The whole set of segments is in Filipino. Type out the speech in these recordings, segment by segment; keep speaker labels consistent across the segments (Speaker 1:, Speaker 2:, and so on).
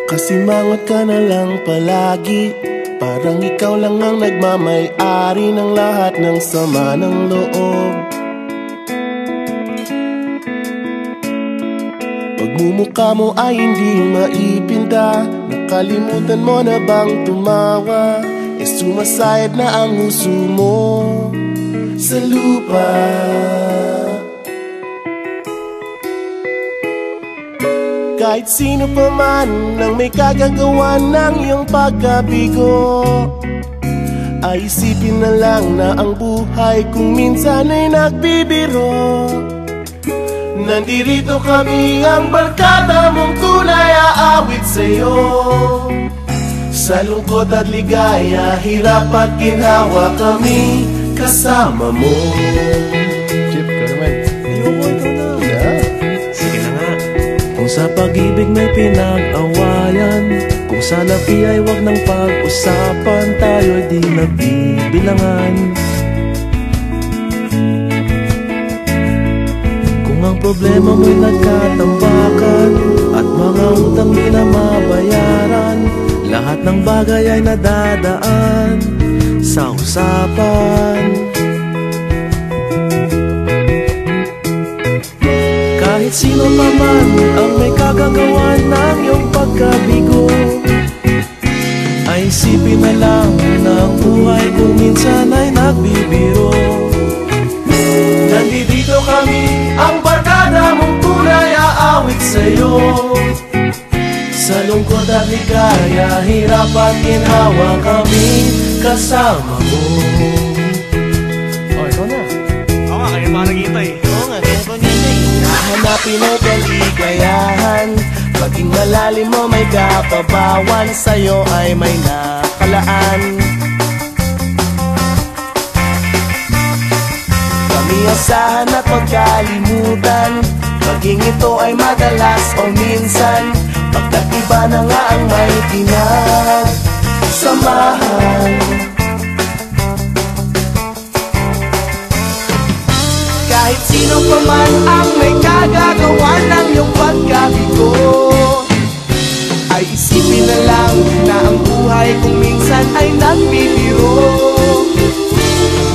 Speaker 1: Nakasimangot ka na lang palagi, parang ikaw lang ang nagmamay-ari ng lahat ng sama ng loob. Pagmumukha mo ay hindi maipinta, nakalimutan mo na bang tumawa? Sumasayad na ang huso mo sa lupa. Kahit sino pa man ang may kagagawa ng iyong pagkabigo, ay isipin na lang na ang buhay kung minsan ay nagbibiro. Nandirito kami, ang barkada mong tunay aawit sa'yo. Sa lungkot at ligaya, hirap at ginhawa, kami kasama mo.
Speaker 2: Chip, ka naman.
Speaker 1: Ikaw na. Yeah.
Speaker 2: Sige na nga. Kung sa pag-ibig may pinag-awayan, kung sa labi ay wag ng pag-usapan, tayo'y di nagbibilangan. Kung ang problema mo'y nagkatambakan at mga utang di na mabayaran, lahat ng bagay ay nadadaan sa usapan. Kahit sino pa man ang may kagagawa ng iyong pagkabigo, ay isipin na lang na ang buhay kung minsan ay nagbibiro.
Speaker 1: Nandito kami, ang barkada mong tunay aawit sa'yo. Sa lungkot at ligaya, hirap at ginhawa, kami kasama mo.
Speaker 2: Oh, ikaw na. Oo nga, kaya pa naghihintay.
Speaker 1: Oo nga, kaya pa naghihintay. Hahanapin ay kaligayahan, maging malalim mo may kapabawan, sa'yo ay may nakalaan. Kami asahan at magkalimutan, maging ito ay madalas o minsan, pagkat iba na nga ang may pinagsamahan. Kahit sino pa man ang may kagagawa ng iyong pagkabigo, ay isipin na lang na ang buhay kung minsan ay nagbibiro.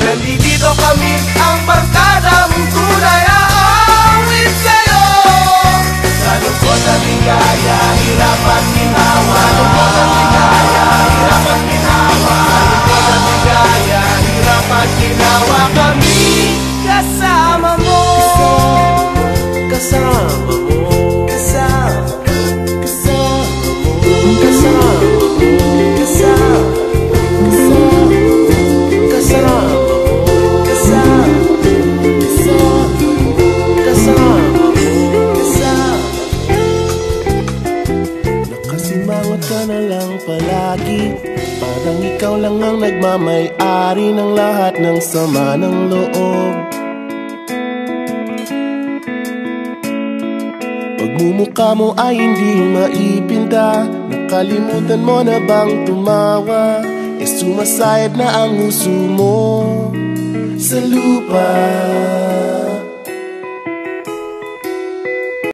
Speaker 1: Nandito kami, ang barkada mong tunay aawit sa'yo. Sa lungkot at ligaya, hirap at ginhawa. Sa lungkot at ligaya, hirap at ginhawa. Sa lungkot at ligaya, hirap at ginhawa, kami kasama mo.
Speaker 2: Kasama mo.
Speaker 1: Kasama mo. Kasama mo. Kasama mo. Kasama mo. Nakasimangot ka na lang palagi, parang ikaw lang ang nagmamay-ari ng lahat ng sama ng loob. Pagmumukha mo ay hindi maipinta, nakalimutan mo na bang tumawa? Sumasayad na ang huso mo sa lupa.